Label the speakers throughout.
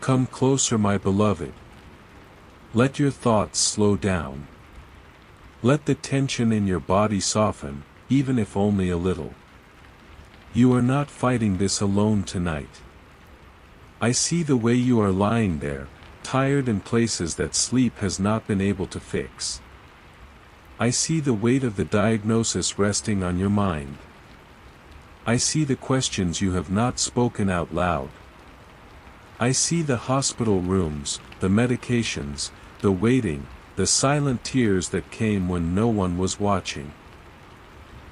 Speaker 1: Come closer, my beloved. Let your thoughts slow down. Let the tension in your body soften, even if only a little. You are not fighting this alone tonight. I see the way you are lying there, tired in places that sleep has not been able to fix. I see the weight of the diagnosis resting on your mind. I see the questions you have not spoken out loud. I see the hospital rooms, the medications, the waiting, the silent tears that came when no one was watching.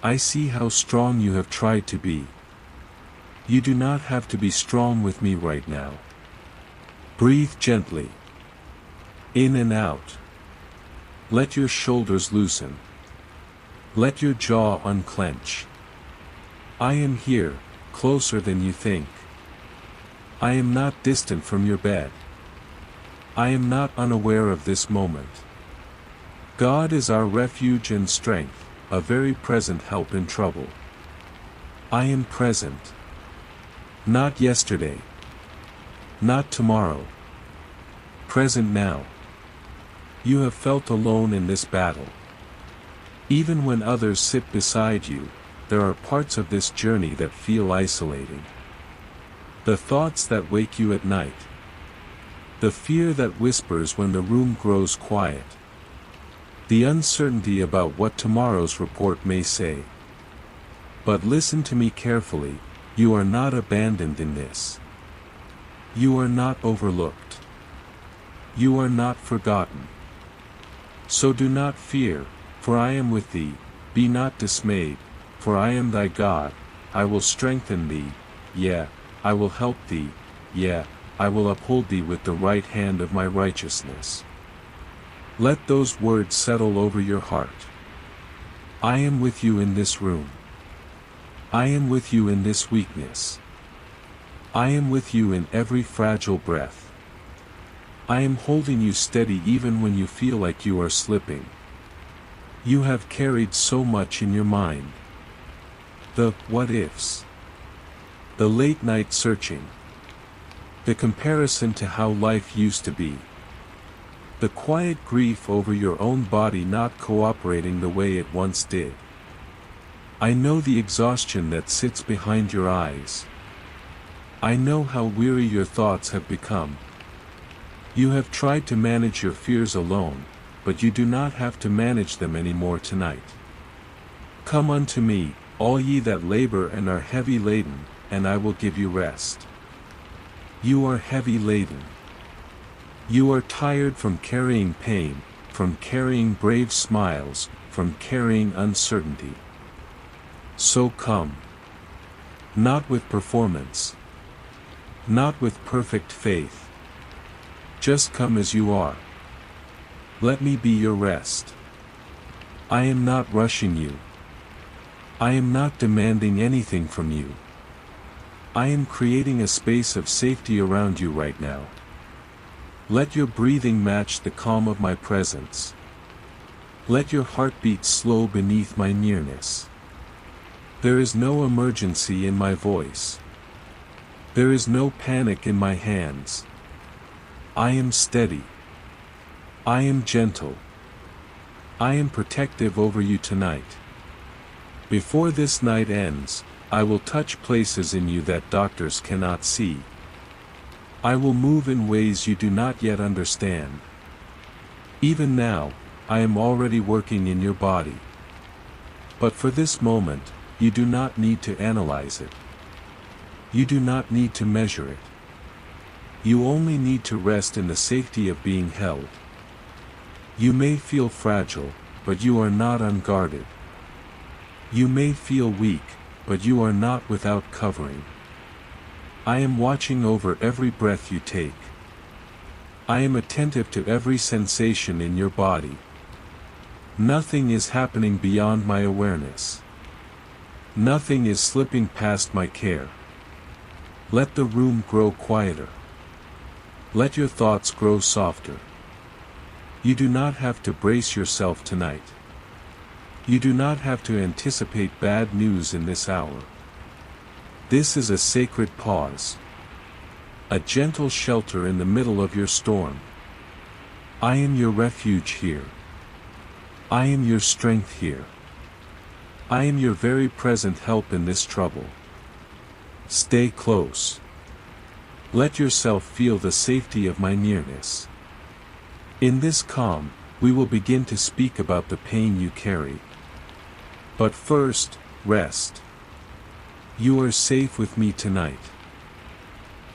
Speaker 1: I see how strong you have tried to be. You do not have to be strong with me right now. Breathe gently. In and out. Let your shoulders loosen. Let your jaw unclench. I am here, closer than you think. I am not distant from your bed. I am not unaware of this moment. God is our refuge and strength, a very present help in trouble. I am present. Not yesterday. Not tomorrow. Present now. You have felt alone in this battle. Even when others sit beside you, there are parts of this journey that feel isolating. The thoughts that wake you at night. The fear that whispers when the room grows quiet. The uncertainty about what tomorrow's report may say. But listen to me carefully, you are not abandoned in this. You are not overlooked. You are not forgotten. So do not fear, for I am with thee, be not dismayed, for I am thy God, I will strengthen thee, yeah, I will help thee, yeah, I will uphold thee with the right hand of my righteousness. Let those words settle over your heart. I am with you in this room. I am with you in this weakness. I am with you in every fragile breath. I am holding you steady even when you feel like you are slipping. You have carried so much in your mind. The what-ifs. The late-night searching. The comparison to how life used to be. The quiet grief over your own body not cooperating the way it once did. I know the exhaustion that sits behind your eyes. I know how weary your thoughts have become. You have tried to manage your fears alone, but you do not have to manage them anymore tonight. Come unto me, all ye that labor and are heavy laden, and I will give you rest. You are heavy laden. You are tired from carrying pain, from carrying brave smiles, from carrying uncertainty. So come. Not with performance. Not with perfect faith. Just come as you are. Let me be your rest. I am not rushing you. I am not demanding anything from you. I am creating a space of safety around you right now. Let your breathing match the calm of my presence. Let your heartbeat slow beneath my nearness. There is no emergency in my voice. There is no panic in my hands. I am steady. I am gentle. I am protective over you tonight. Before this night ends, I will touch places in you that doctors cannot see. I will move in ways you do not yet understand. Even now, I am already working in your body. But for this moment, you do not need to analyze it. You do not need to measure it. You only need to rest in the safety of being held. You may feel fragile, but you are not unguarded. You may feel weak, but you are not without covering. I am watching over every breath you take. I am attentive to every sensation in your body. Nothing is happening beyond my awareness. Nothing is slipping past my care. Let the room grow quieter. Let your thoughts grow softer. You do not have to brace yourself tonight. You do not have to anticipate bad news in this hour. This is a sacred pause. a gentle shelter in the middle of your storm. I am your refuge here. I am your strength here. I am your very present help in this trouble. Stay close. Let yourself feel the safety of my nearness. In this calm, we will begin to speak about the pain you carry. But first, rest. You are safe with me tonight.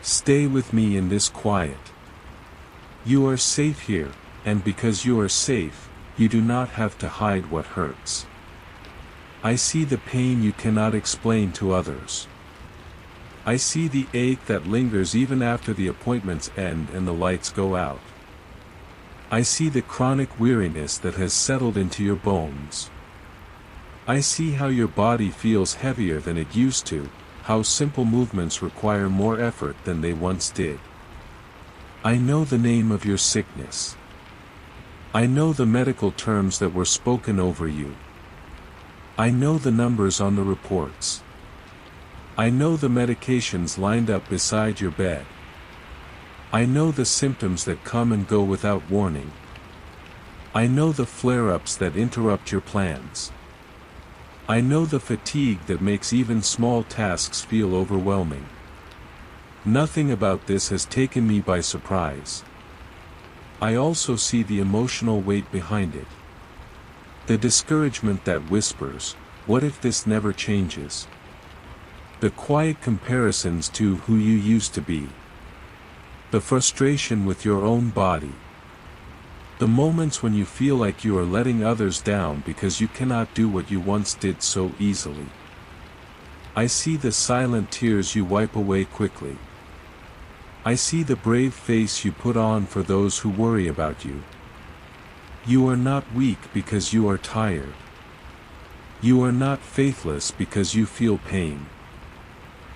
Speaker 1: Stay with me in this quiet. You are safe here, and because you are safe, you do not have to hide what hurts. I see the pain you cannot explain to others. I see the ache that lingers even after the appointments end and the lights go out. I see the chronic weariness that has settled into your bones. I see how your body feels heavier than it used to, how simple movements require more effort than they once did. I know the name of your sickness. I know the medical terms that were spoken over you. I know the numbers on the reports. I know the medications lined up beside your bed. I know the symptoms that come and go without warning. I know the flare-ups that interrupt your plans. I know the fatigue that makes even small tasks feel overwhelming. Nothing about this has taken me by surprise. I also see the emotional weight behind it. The discouragement that whispers, "What if this never changes?" The quiet comparisons to who you used to be. The frustration with your own body. The moments when you feel like you are letting others down because you cannot do what you once did so easily. I see the silent tears you wipe away quickly. I see the brave face you put on for those who worry about you. You are not weak because you are tired. You are not faithless because you feel pain.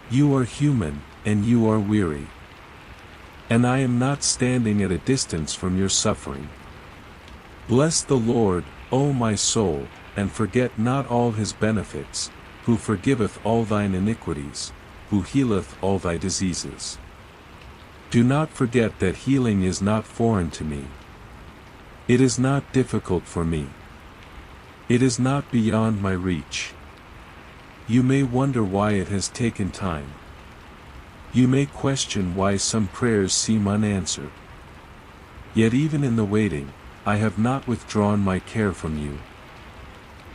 Speaker 1: You are human, and you are weary. And I am not standing at a distance from your suffering. Bless the Lord, O my soul, and forget not all his benefits, who forgiveth all thine iniquities, who healeth all thy diseases. Do not forget that healing is not foreign to me. It is not difficult for me. It is not beyond my reach. You may wonder why it has taken time. You may question why some prayers seem unanswered. Yet even in the waiting, I have not withdrawn my care from you.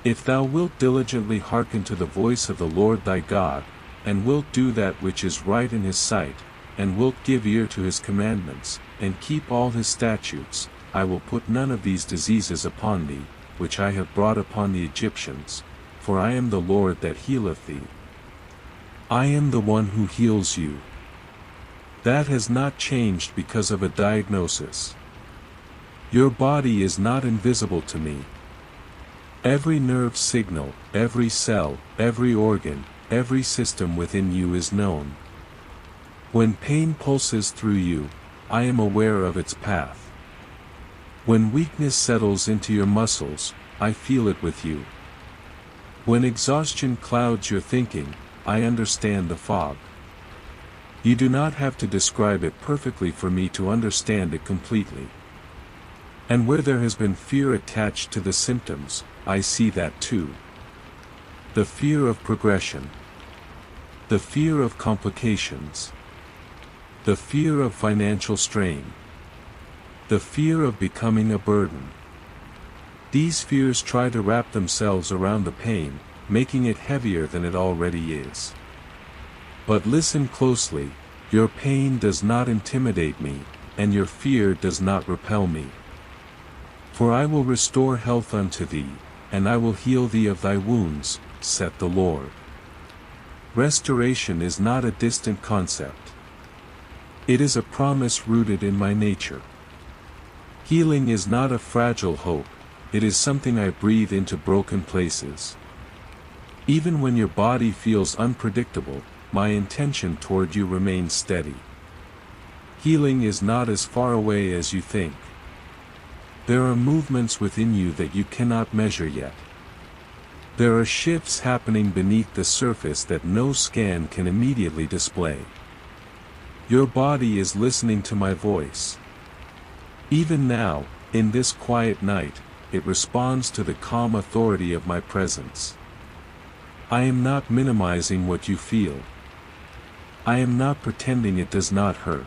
Speaker 1: If thou wilt diligently hearken to the voice of the Lord thy God, and wilt do that which is right in his sight, and wilt give ear to his commandments, and keep all his statutes, I will put none of these diseases upon thee, which I have brought upon the Egyptians, for I am the Lord that healeth thee. I am the one who heals you. That has not changed because of a diagnosis. Your body is not invisible to me. Every nerve signal, every cell, every organ, every system within you is known. When pain pulses through you, I am aware of its path. When weakness settles into your muscles, I feel it with you. When exhaustion clouds your thinking, I understand the fog. You do not have to describe it perfectly for me to understand it completely. And where there has been fear attached to the symptoms, I see that too. The fear of progression. The fear of complications. The fear of financial strain. The fear of becoming a burden. These fears try to wrap themselves around the pain, making it heavier than it already is. But listen closely, your pain does not intimidate me, and your fear does not repel me. For I will restore health unto thee, and I will heal thee of thy wounds, saith the Lord. Restoration is not a distant concept. It is a promise rooted in my nature. Healing is not a fragile hope, it is something I breathe into broken places. Even when your body feels unpredictable, my intention toward you remains steady. Healing is not as far away as you think. There are movements within you that you cannot measure yet. There are shifts happening beneath the surface that no scan can immediately display. Your body is listening to my voice. Even now, in this quiet night, it responds to the calm authority of my presence. I am not minimizing what you feel. I am not pretending it does not hurt.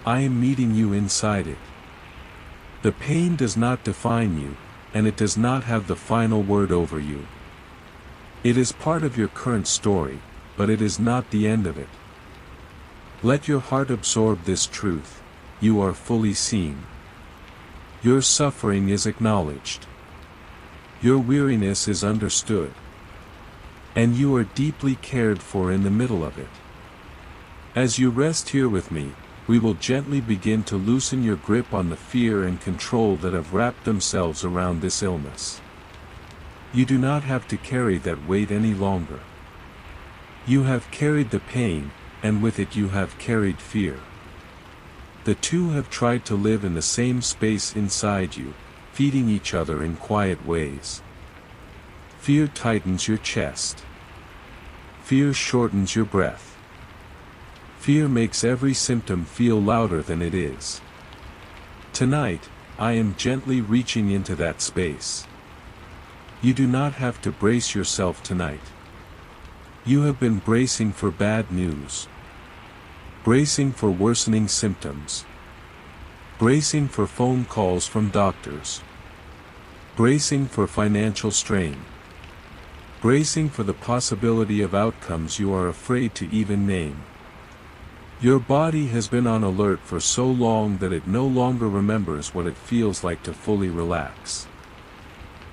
Speaker 1: I am meeting you inside it. The pain does not define you, and it does not have the final word over you. It is part of your current story, but it is not the end of it. Let your heart absorb this truth: you are fully seen. Your suffering is acknowledged. Your weariness is understood. And you are deeply cared for in the middle of it. As you rest here with me, we will gently begin to loosen your grip on the fear and control that have wrapped themselves around this illness. You do not have to carry that weight any longer. You have carried the pain, and with it you have carried fear. The two have tried to live in the same space inside you, feeding each other in quiet ways. Fear tightens your chest. Fear shortens your breath. Fear makes every symptom feel louder than it is. Tonight, I am gently reaching into that space. You do not have to brace yourself tonight. You have been bracing for bad news. Bracing for worsening symptoms. Bracing for phone calls from doctors. Bracing for financial strain. Bracing for the possibility of outcomes you are afraid to even name. Your body has been on alert for so long that it no longer remembers what it feels like to fully relax.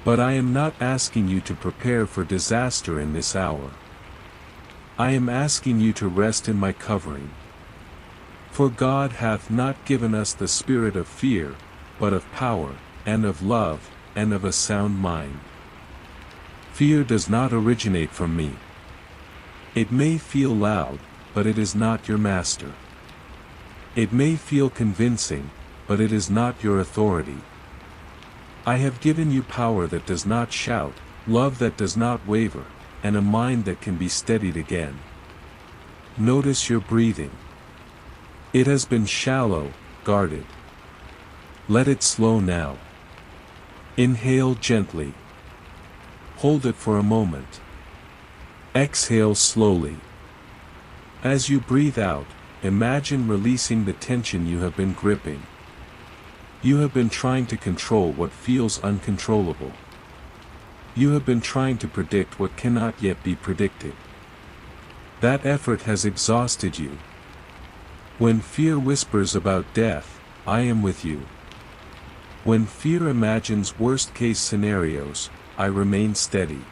Speaker 1: But I am not asking you to prepare for disaster in this hour. I am asking you to rest in my covering. For God hath not given us the spirit of fear, but of power, and of love, and of a sound mind. Fear does not originate from me. It may feel loud, but it is not your master. It may feel convincing, but it is not your authority. I have given you power that does not shout, love that does not waver, and a mind that can be steadied again. Notice your breathing. It has been shallow, guarded. Let it slow now. Inhale gently. Hold it for a moment. Exhale slowly. As you breathe out, imagine releasing the tension you have been gripping. You have been trying to control what feels uncontrollable. You have been trying to predict what cannot yet be predicted. That effort has exhausted you. When fear whispers about death, I am with you. When fear imagines worst-case scenarios, I remain steady.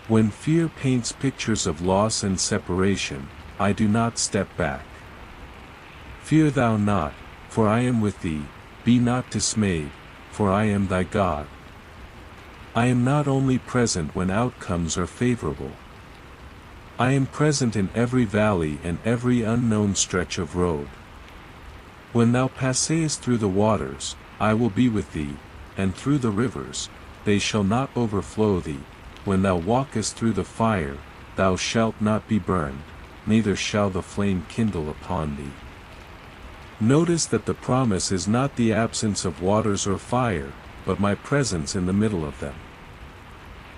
Speaker 1: When fear paints pictures of loss and separation, I do not step back. Fear thou not, for I am with thee, be not dismayed, for I am thy God. I am not only present when outcomes are favorable. I am present in every valley and every unknown stretch of road. When thou passest through the waters, I will be with thee, and through the rivers, they shall not overflow thee. When thou walkest through the fire, thou shalt not be burned, neither shall the flame kindle upon thee. Notice that the promise is not the absence of waters or fire, but my presence in the middle of them.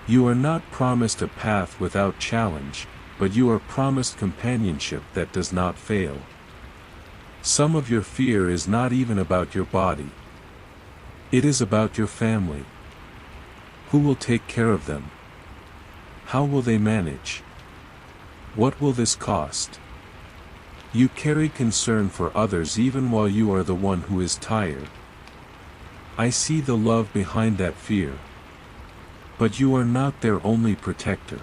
Speaker 1: You are not promised a path without challenge, but you are promised companionship that does not fail. Some of your fear is not even about your body. It is about your family. Who will take care of them? How will they manage? What will this cost? You carry concern for others even while you are the one who is tired. I see the love behind that fear. But you are not their only protector.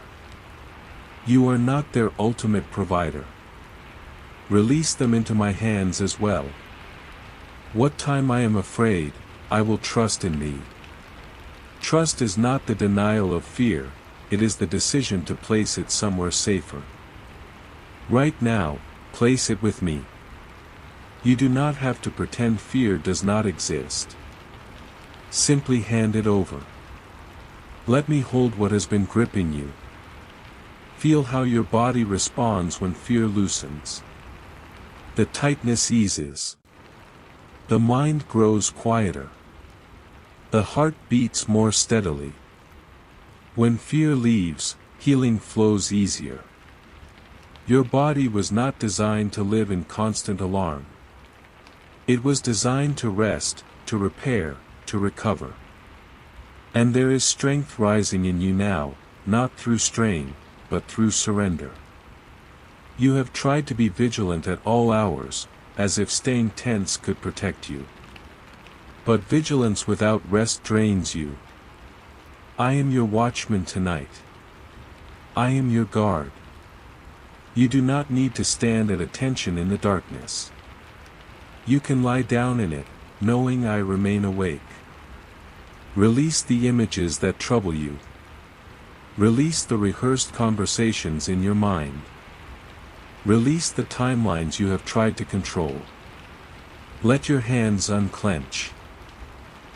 Speaker 1: You are not their ultimate provider. Release them into my hands as well. What time I am afraid, I will trust in thee. Trust is not the denial of fear, it is the decision to place it somewhere safer. Right now, place it with me. You do not have to pretend fear does not exist. Simply hand it over. Let me hold what has been gripping you. Feel how your body responds when fear loosens. The tightness eases. The mind grows quieter. The heart beats more steadily. When fear leaves, healing flows easier. Your body was not designed to live in constant alarm. It was designed to rest, to repair, to recover. And there is strength rising in you now, not through strain, but through surrender. You have tried to be vigilant at all hours, as if staying tense could protect you. But vigilance without rest drains you. I am your watchman tonight. I am your guard. You do not need to stand at attention in the darkness. You can lie down in it, knowing I remain awake. Release the images that trouble you. Release the rehearsed conversations in your mind. Release the timelines you have tried to control. Let your hands unclench.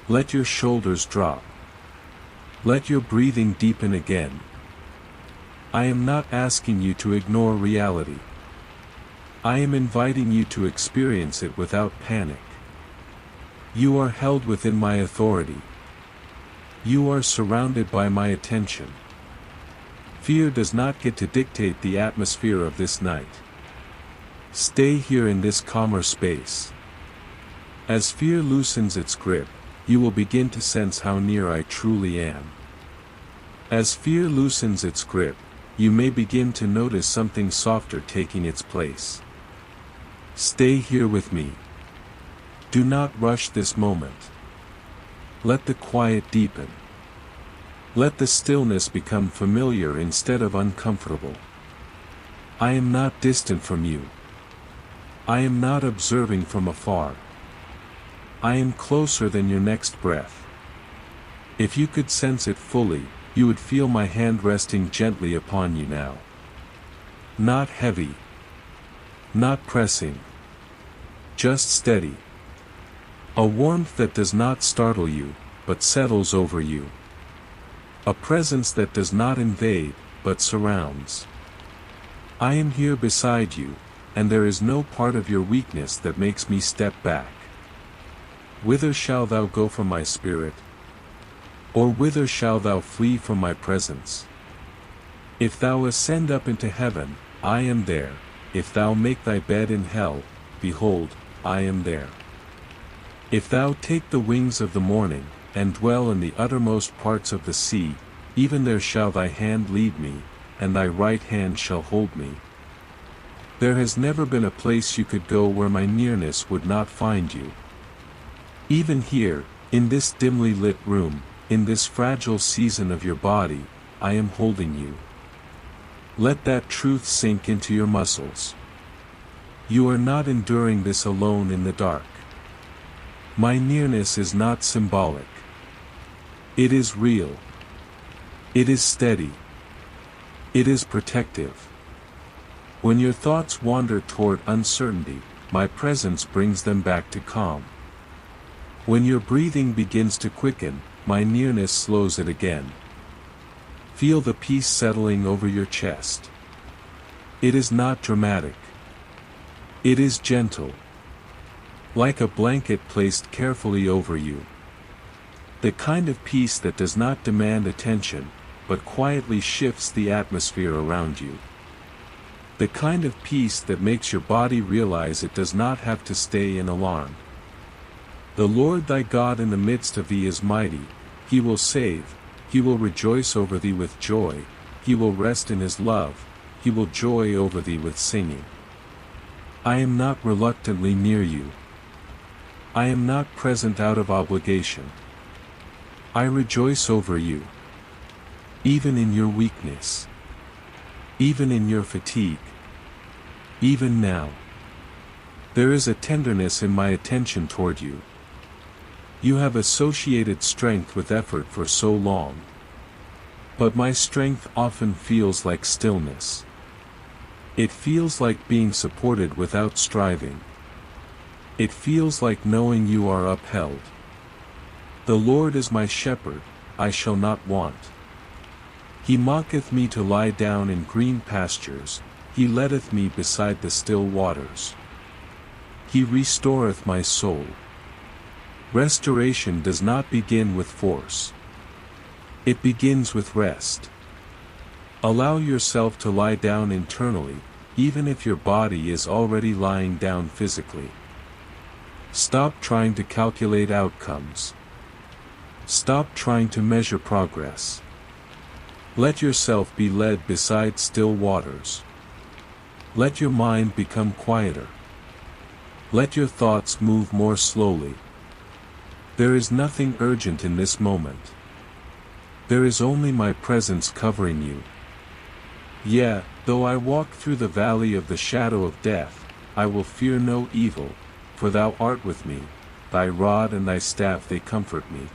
Speaker 1: Let your shoulders drop. Let your breathing deepen again. I am not asking you to ignore reality. I am inviting you to experience it without panic. You are held within my authority. You are surrounded by my attention. Fear does not get to dictate the atmosphere of this night. Stay here in this calmer space. As fear loosens its grip, you will begin to sense how near I truly am. As fear loosens its grip, you may begin to notice something softer taking its place. Stay here with me. Do not rush this moment. Let the quiet deepen. Let the stillness become familiar instead of uncomfortable. I am not distant from you. I am not observing from afar. I am closer than your next breath. If you could sense it fully, you would feel my hand resting gently upon you now. Not heavy. Not pressing. Just steady. A warmth that does not startle you, but settles over you. A presence that does not invade, but surrounds. I am here beside you, and there is no part of your weakness that makes me step back. Whither shalt thou go from my spirit? Or whither shalt thou flee from my presence? If thou ascend up into heaven, I am there. If thou make thy bed in hell, behold, I am there. If thou take the wings of the morning, and dwell in the uttermost parts of the sea, even there shall thy hand lead me, and thy right hand shall hold me. There has never been a place you could go where my nearness would not find you. Even here, in this dimly lit room, in this fragile season of your body, I am holding you. Let that truth sink into your muscles. You are not enduring this alone in the dark. My nearness is not symbolic. It is real. It is steady. It is protective. When your thoughts wander toward uncertainty, my presence brings them back to calm. When your breathing begins to quicken, my nearness slows it again. Feel the peace settling over your chest. It is not dramatic. It is gentle. Like a blanket placed carefully over you. The kind of peace that does not demand attention, but quietly shifts the atmosphere around you. The kind of peace that makes your body realize it does not have to stay in alarm. The Lord thy God in the midst of thee is mighty, he will save, he will rejoice over thee with joy, he will rest in his love, he will joy over thee with singing. I am not reluctantly near you. I am not present out of obligation. I rejoice over you. Even in your weakness. Even in your fatigue. Even now. There is a tenderness in my attention toward you. You have associated strength with effort for so long. But my strength often feels like stillness. It feels like being supported without striving. It feels like knowing you are upheld. The Lord is my shepherd, I shall not want. He maketh me to lie down in green pastures, he leadeth me beside the still waters. He restoreth my soul. Restoration does not begin with force. It begins with rest. Allow yourself to lie down internally, even if your body is already lying down physically. Stop trying to calculate outcomes. Stop trying to measure progress. Let yourself be led beside still waters. Let your mind become quieter. Let your thoughts move more slowly. There is nothing urgent in this moment. There is only my presence covering you. Yea, though I walk through the valley of the shadow of death, I will fear no evil, for thou art with me, thy rod and thy staff they comfort me.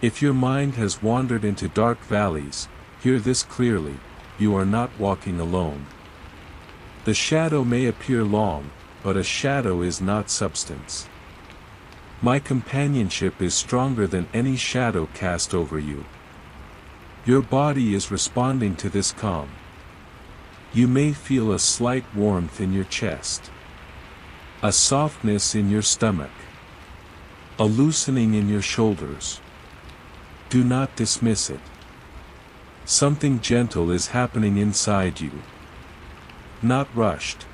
Speaker 1: If your mind has wandered into dark valleys, hear this clearly, you are not walking alone. The shadow may appear long, but a shadow is not substance. My companionship is stronger than any shadow cast over you. Your body is responding to this calm. You may feel a slight warmth in your chest, a softness in your stomach, a loosening in your shoulders. Do not dismiss it. Something gentle is happening inside you. Not rushed.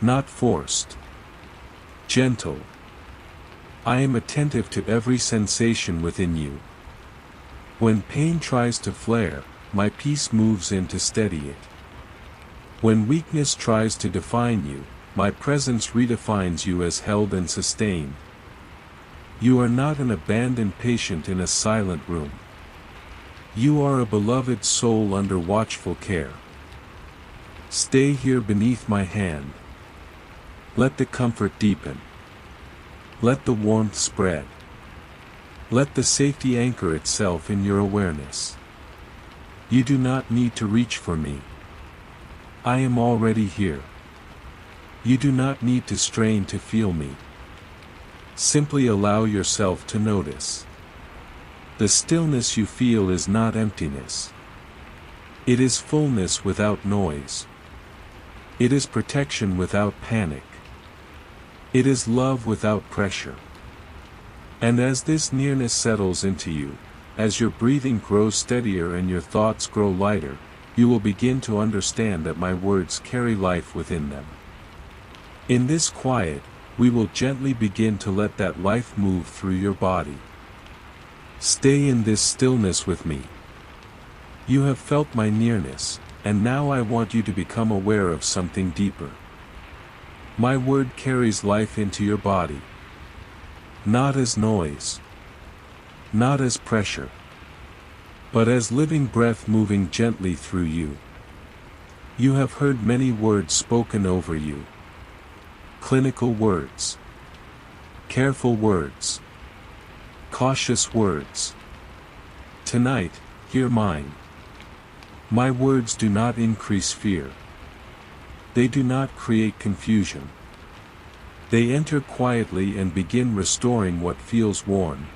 Speaker 1: Not forced. Gentle. I am attentive to every sensation within you. When pain tries to flare, my peace moves in to steady it. When weakness tries to define you, my presence redefines you as held and sustained. You are not an abandoned patient in a silent room. You are a beloved soul under watchful care. Stay here beneath my hand. Let the comfort deepen. Let the warmth spread. Let the safety anchor itself in your awareness. You do not need to reach for me. I am already here. You do not need to strain to feel me. Simply allow yourself to notice. The stillness you feel is not emptiness. It is fullness without noise. It is protection without panic. It is love without pressure. And as this nearness settles into you, as your breathing grows steadier and your thoughts grow lighter, you will begin to understand that my words carry life within them. In this quiet, we will gently begin to let that life move through your body. Stay in this stillness with me. You have felt my nearness, and now I want you to become aware of something deeper. My word carries life into your body. Not as noise. Not as pressure. But as living breath moving gently through you. You have heard many words spoken over you. Clinical words. Careful words. Cautious words. Tonight, hear mine. My words do not increase fear. They do not create confusion. They enter quietly and begin restoring what feels worn.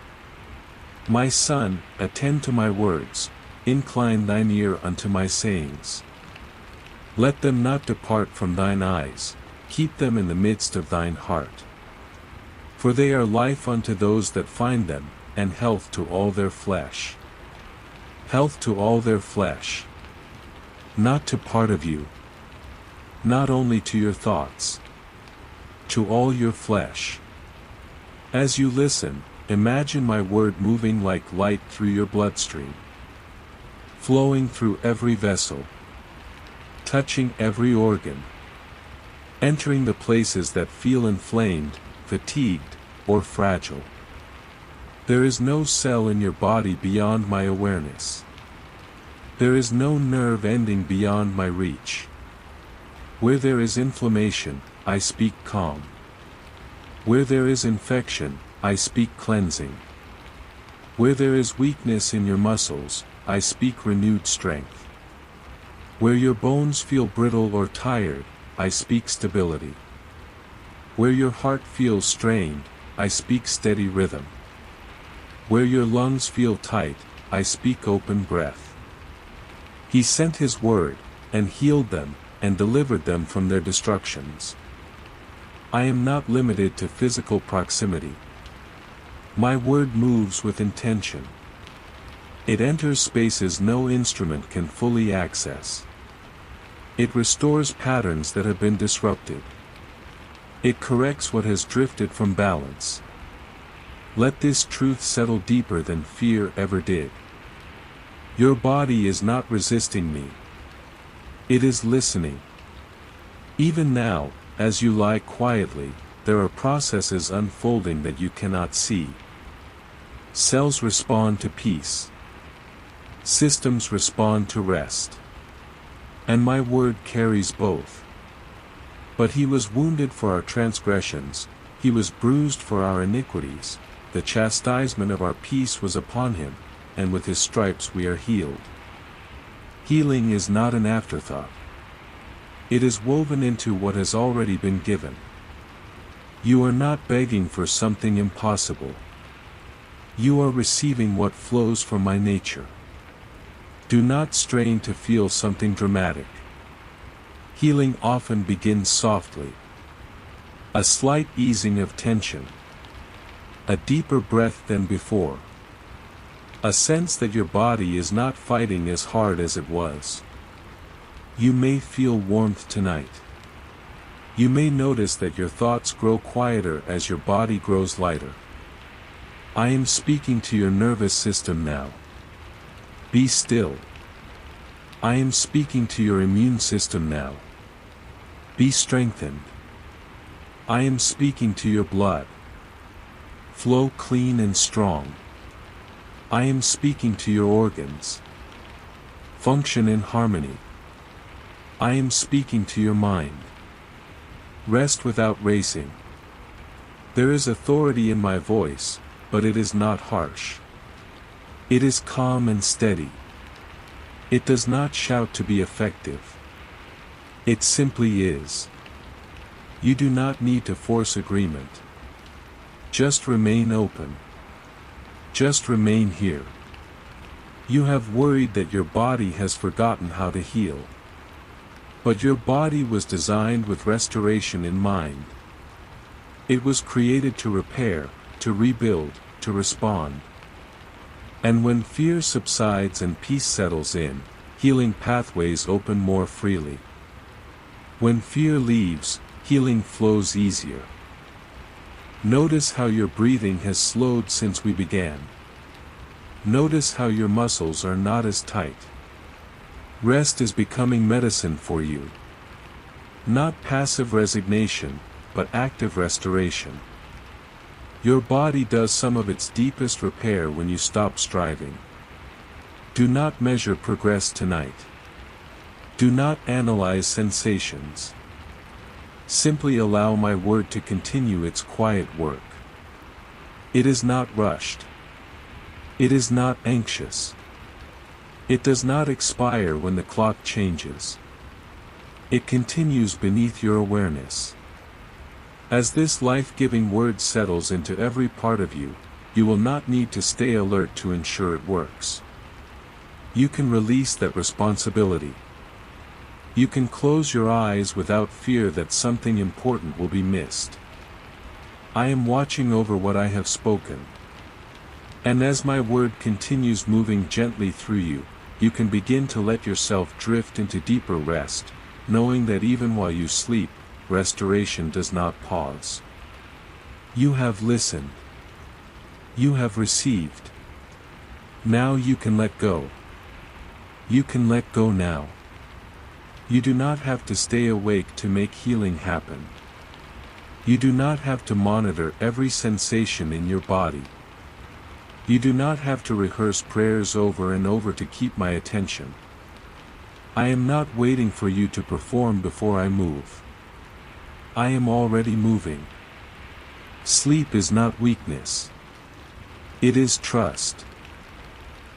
Speaker 1: My son, attend to my words, incline thine ear unto my sayings. Let them not depart from thine eyes, keep them in the midst of thine heart. For they are life unto those that find them, and health to all their flesh. Health to all their flesh. Not to part of you. Not only to your thoughts. To all your flesh. As you listen, imagine my word moving like light through your bloodstream. Flowing through every vessel. Touching every organ. Entering the places that feel inflamed, fatigued, or fragile. There is no cell in your body beyond my awareness. There is no nerve ending beyond my reach. Where there is inflammation, I speak calm. Where there is infection, I speak cleansing. Where there is weakness in your muscles, I speak renewed strength. Where your bones feel brittle or tired, I speak stability. Where your heart feels strained, I speak steady rhythm. Where your lungs feel tight, I speak open breath. He sent his word, and healed them, and delivered them from their destructions. I am not limited to physical proximity. My word moves with intention. It enters spaces no instrument can fully access. It restores patterns that have been disrupted. It corrects what has drifted from balance. Let this truth settle deeper than fear ever did. Your body is not resisting me. It is listening. Even now, as you lie quietly, there are processes unfolding that you cannot see. Cells respond to peace. Systems respond to rest. And my word carries both. But he was wounded for our transgressions, he was bruised for our iniquities, the chastisement of our peace was upon him, and with his stripes we are healed. Healing is not an afterthought. It is woven into what has already been given. You are not begging for something impossible. You are receiving what flows from my nature. Do not strain to feel something dramatic. Healing often begins softly. A slight easing of tension. A deeper breath than before. A sense that your body is not fighting as hard as it was. You may feel warmth tonight. You may notice that your thoughts grow quieter as your body grows lighter. I am speaking to your nervous system now. Be still. I am speaking to your immune system now. Be strengthened. I am speaking to your blood. Flow clean and strong. I am speaking to your organs. Function in harmony. I am speaking to your mind. Rest without racing. There is authority in my voice, but it is not harsh. It is calm and steady. It does not shout to be effective. It simply is. You do not need to force agreement. Just remain open. Just remain here. You have worried that your body has forgotten how to heal. But your body was designed with restoration in mind. It was created to repair, to rebuild, to respond. And when fear subsides and peace settles in, healing pathways open more freely. When fear leaves, healing flows easier. Notice how your breathing has slowed since we began. Notice how your muscles are not as tight. Rest is becoming medicine for you. Not passive resignation, but active restoration. Your body does some of its deepest repair when you stop striving. Do not measure progress tonight. Do not analyze sensations. Simply allow my word to continue its quiet work. It is not rushed. It is not anxious. It does not expire when the clock changes. It continues beneath your awareness. As this life-giving word settles into every part of you, you will not need to stay alert to ensure it works. You can release that responsibility. You can close your eyes without fear that something important will be missed. I am watching over what I have spoken. And as my word continues moving gently through you, you can begin to let yourself drift into deeper rest, knowing that even while you sleep, restoration does not pause. You have listened. You have received. Now you can let go. You can let go now. You do not have to stay awake to make healing happen. You do not have to monitor every sensation in your body. You do not have to rehearse prayers over and over to keep my attention. I am not waiting for you to perform before I move. I am already moving. Sleep is not weakness. It is trust.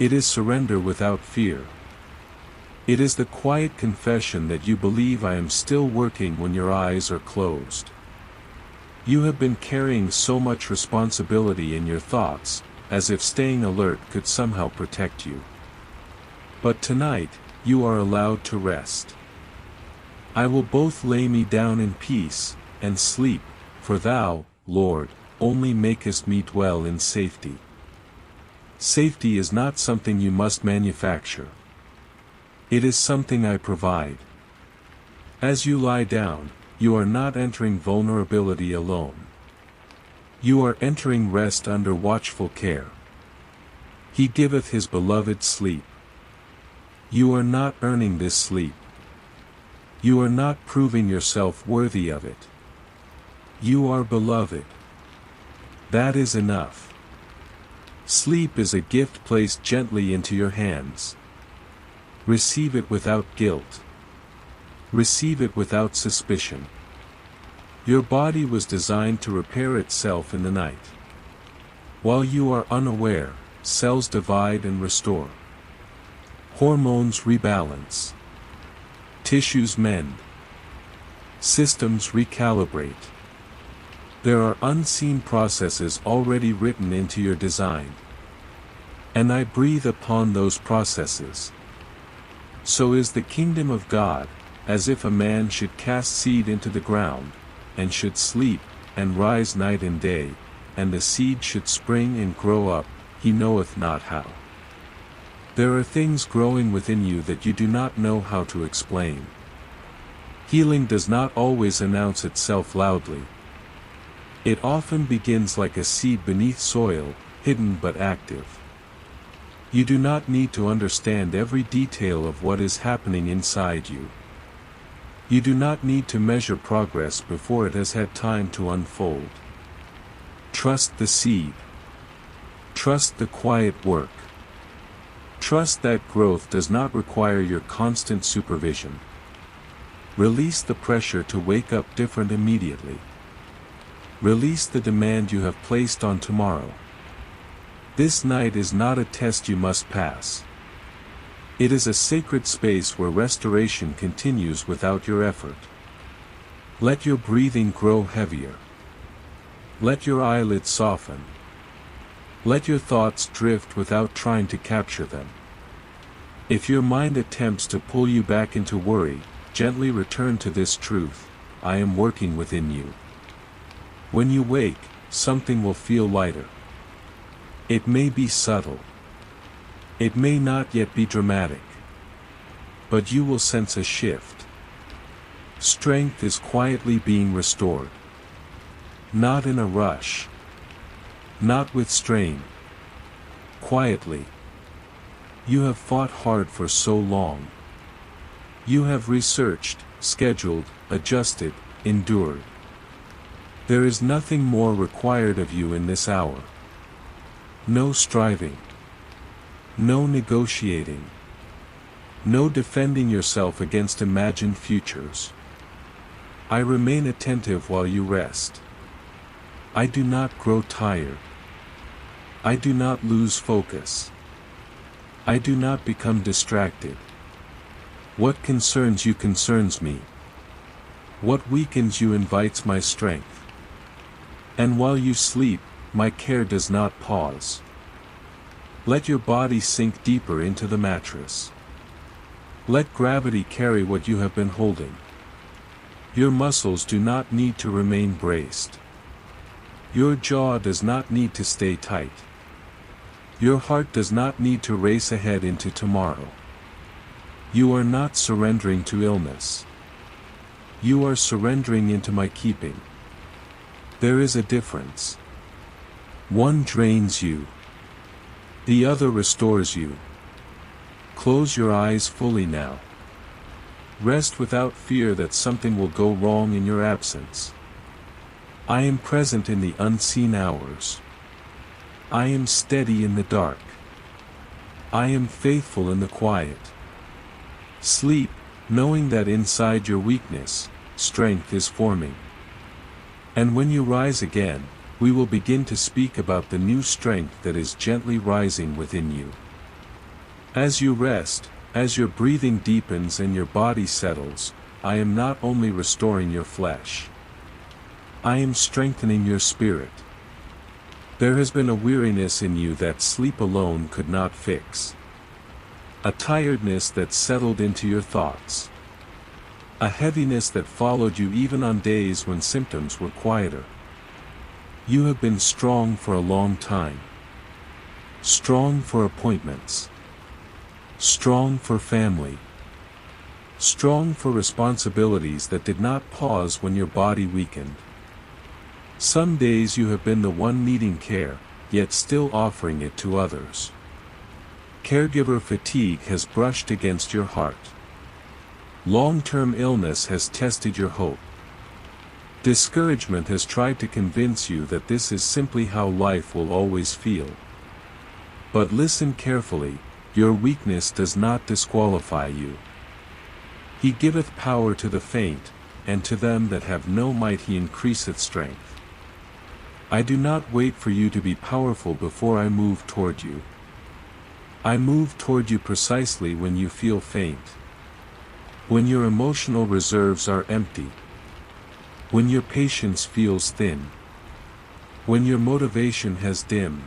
Speaker 1: It is surrender without fear. It is the quiet confession that you believe I am still working when your eyes are closed. You have been carrying so much responsibility in your thoughts, as if staying alert could somehow protect you. But tonight, you are allowed to rest. I will both lay me down in peace, and sleep, For thou, Lord, only makest me dwell in safety. Safety is not something you must manufacture. It is something I provide. As you lie down, you are not entering vulnerability alone. You are entering rest under watchful care. He giveth his beloved sleep. You are not earning this sleep. You are not proving yourself worthy of it. You are beloved. That is enough. Sleep is a gift placed gently into your hands. Receive it without guilt. Receive it without suspicion. Your body was designed to repair itself in the night. While you are unaware, cells divide and restore. Hormones rebalance. Tissues mend. Systems recalibrate. There are unseen processes already written into your design. And I breathe upon those processes. So is the kingdom of God, as if a man should cast seed into the ground, and should sleep, and rise night and day, and the seed should spring and grow up, he knoweth not how. There are things growing within you that you do not know how to explain. Healing does not always announce itself loudly. It often begins like a seed beneath soil, hidden but active. You do not need to understand every detail of what is happening inside you. You do not need to measure progress before it has had time to unfold. Trust the seed. Trust the quiet work. Trust that growth does not require your constant supervision. Release the pressure to wake up different immediately. Release the demand you have placed on tomorrow. This night is not a test you must pass. It is a sacred space where restoration continues without your effort. Let your breathing grow heavier. Let your eyelids soften. Let your thoughts drift without trying to capture them. If your mind attempts to pull you back into worry, gently return to this truth: I am working within you. When you wake, something will feel lighter. It may be subtle. It may not yet be dramatic. But you will sense a shift. Strength is quietly being restored. Not in a rush. Not with strain. Quietly. You have fought hard for so long. You have researched, scheduled, adjusted, endured. There is nothing more required of you in this hour. No striving. No negotiating. No defending yourself against imagined futures. I remain attentive while you rest. I do not grow tired. I do not lose focus. I do not become distracted. What concerns you concerns me. What weakens you invites my strength. And while you sleep, my care does not pause. Let your body sink deeper into the mattress. Let gravity carry what you have been holding. Your muscles do not need to remain braced. Your jaw does not need to stay tight. Your heart does not need to race ahead into tomorrow. You are not surrendering to illness. You are surrendering into my keeping. There is a difference. One drains you. The other restores you. Close your eyes fully now. Rest without fear that something will go wrong in your absence. I am present in the unseen hours. I am steady in the dark. I am faithful in the quiet. Sleep, knowing that inside your weakness, strength is forming. And when you rise again, we will begin to speak about the new strength that is gently rising within you. As you rest, as your breathing deepens and your body settles, I am not only restoring your flesh. I am strengthening your spirit. There has been a weariness in you that sleep alone could not fix. A tiredness that settled into your thoughts. A heaviness that followed you even on days when symptoms were quieter. You have been strong for a long time. Strong for appointments. Strong for family. Strong for responsibilities that did not pause when your body weakened. Some days you have been the one needing care, yet still offering it to others. Caregiver fatigue has brushed against your heart. Long-term illness has tested your hope. Discouragement has tried to convince you that this is simply how life will always feel. But listen carefully, your weakness does not disqualify you. He giveth power to the faint, and to them that have no might he increaseth strength. I do not wait for you to be powerful before I move toward you. I move toward you precisely when you feel faint. When your emotional reserves are empty. When your patience feels thin. When your motivation has dimmed.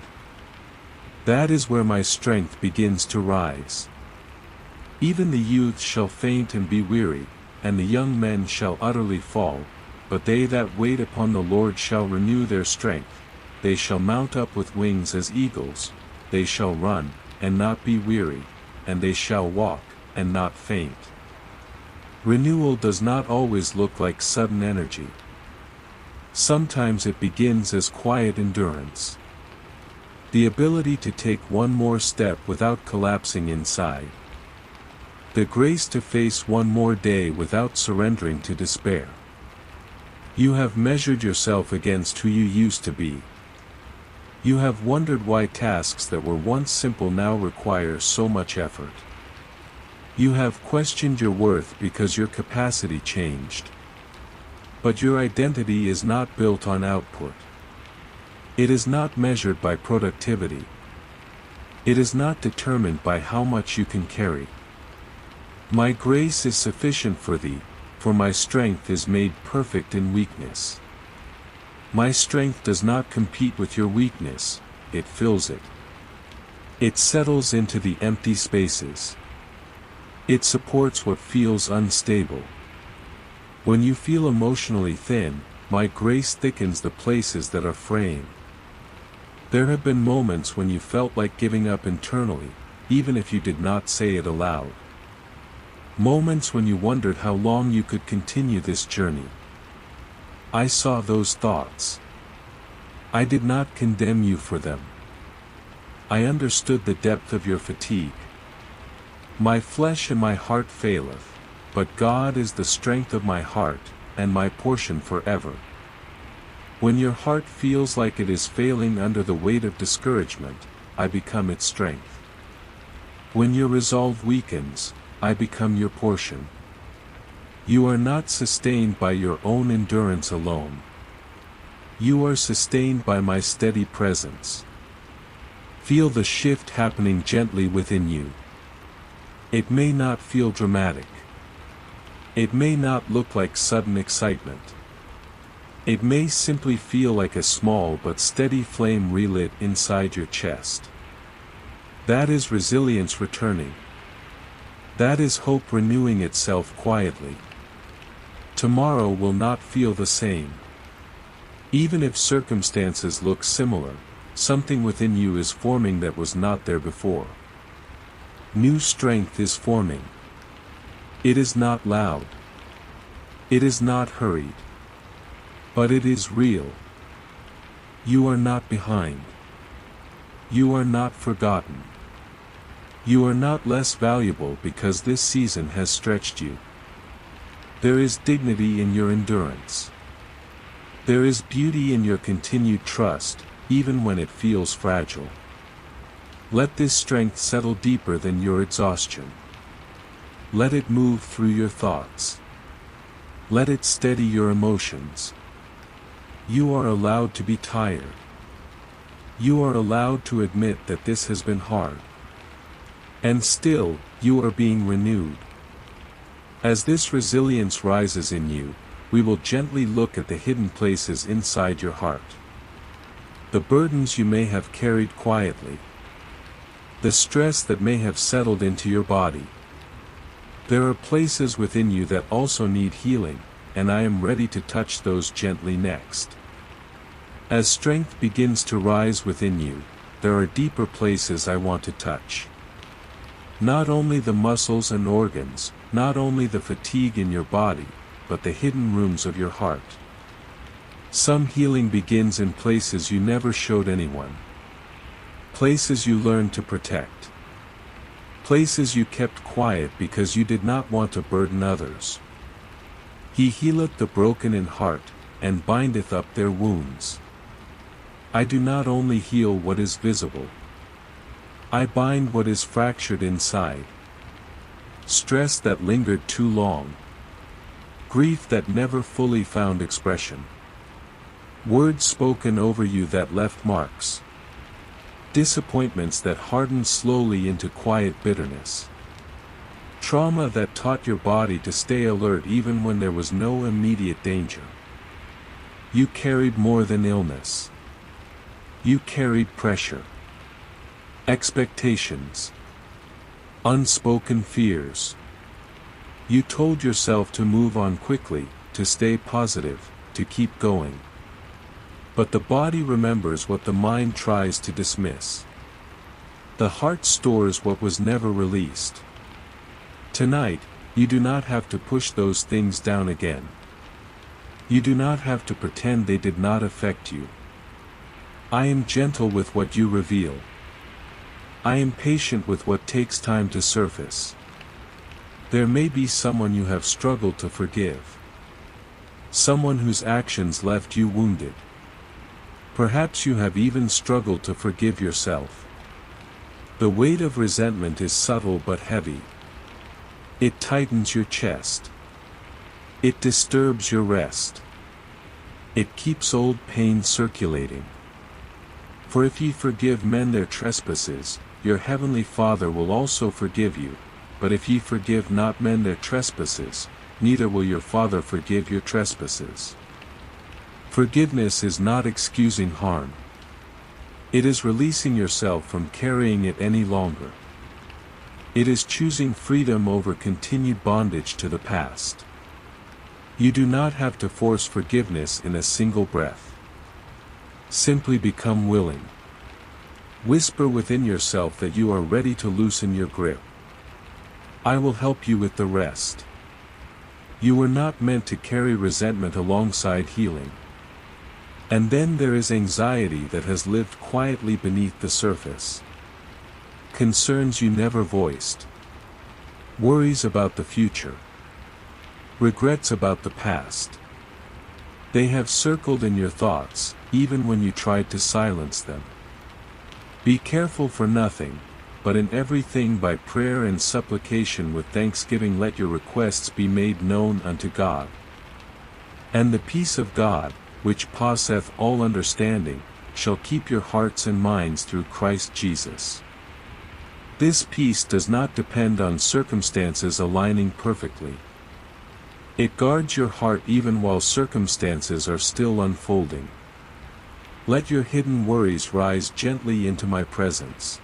Speaker 1: That is where my strength begins to rise. Even the youth shall faint and be weary, and the young men shall utterly fall, but they that wait upon the Lord shall renew their strength, they shall mount up with wings as eagles, they shall run, and not be weary, and they shall walk, and not faint. Renewal does not always look like sudden energy. Sometimes it begins as quiet endurance. The ability to take one more step without collapsing inside. The grace to face one more day without surrendering to despair. You have measured yourself against who you used to be. You have wondered why tasks that were once simple now require so much effort. You have questioned your worth because your capacity changed. But your identity is not built on output. It is not measured by productivity. It is not determined by how much you can carry. My grace is sufficient for thee, for my strength is made perfect in weakness. My strength does not compete with your weakness, it fills it. It settles into the empty spaces. It supports what feels unstable. When you feel emotionally thin, my grace thickens the places that are fraying. There have been moments when you felt like giving up internally, even if you did not say it aloud. Moments when you wondered how long you could continue this journey. I saw those thoughts. I did not condemn you for them. I understood the depth of your fatigue. My flesh and my heart faileth, but God is the strength of my heart, and my portion forever. When your heart feels like it is failing under the weight of discouragement, I become its strength. When your resolve weakens, I become your portion. You are not sustained by your own endurance alone. You are sustained by my steady presence. Feel the shift happening gently within you. It may not feel dramatic. It may not look like sudden excitement. It may simply feel like a small but steady flame relit inside your chest. That is resilience returning. That is hope renewing itself quietly. Tomorrow will not feel the same. Even if circumstances look similar, something within you is forming that was not there before. New strength is forming. It is not loud. It is not hurried. But it is real. You are not behind. You are not forgotten. You are not less valuable because this season has stretched you. There is dignity in your endurance. There is beauty in your continued trust, even when it feels fragile. Let this strength settle deeper than your exhaustion. Let it move through your thoughts. Let it steady your emotions. You are allowed to be tired. You are allowed to admit that this has been hard. And still, you are being renewed. As this resilience rises in you, we will gently look at the hidden places inside your heart. The burdens you may have carried quietly. The stress that may have settled into your body. There are places within you that also need healing, and I am ready to touch those gently next. As strength begins to rise within you, there are deeper places I want to touch. Not only the muscles and organs, not only the fatigue in your body, but the hidden rooms of your heart. Some healing begins in places you never showed anyone. Places you learned to protect. Places you kept quiet because you did not want to burden others. He healeth the broken in heart, and bindeth up their wounds. I do not only heal what is visible. I bind what is fractured inside. Stress that lingered too long. Grief that never fully found expression. Words spoken over you that left marks. Disappointments that hardened slowly into quiet bitterness. Trauma that taught your body to stay alert even when there was no immediate danger. You carried more than illness. You carried pressure. Expectations. Unspoken fears. You told yourself to move on quickly, to stay positive, to keep going. But the body remembers what the mind tries to dismiss. The heart stores what was never released. Tonight, you do not have to push those things down again. You do not have to pretend they did not affect you. I am gentle with what you reveal. I am patient with what takes time to surface. There may be someone you have struggled to forgive. Someone whose actions left you wounded. Perhaps you have even struggled to forgive yourself. The weight of resentment is subtle but heavy. It tightens your chest. It disturbs your rest. It keeps old pain circulating. For if ye forgive men their trespasses, your heavenly Father will also forgive you, but if ye forgive not men their trespasses, neither will your Father forgive your trespasses. Forgiveness is not excusing harm. It is releasing yourself from carrying it any longer. It is choosing freedom over continued bondage to the past. You do not have to force forgiveness in a single breath. Simply become willing. Whisper within yourself that you are ready to loosen your grip. I will help you with the rest. You were not meant to carry resentment alongside healing. And then there is anxiety that has lived quietly beneath the surface. Concerns you never voiced. Worries about the future. Regrets about the past. They have circled in your thoughts, even when you tried to silence them. Be careful for nothing, but in everything by prayer and supplication with thanksgiving let your requests be made known unto God. And the peace of God, which passeth all understanding, shall keep your hearts and minds through Christ Jesus. This peace does not depend on circumstances aligning perfectly. It guards your heart even while circumstances are still unfolding. Let your hidden worries rise gently into my presence.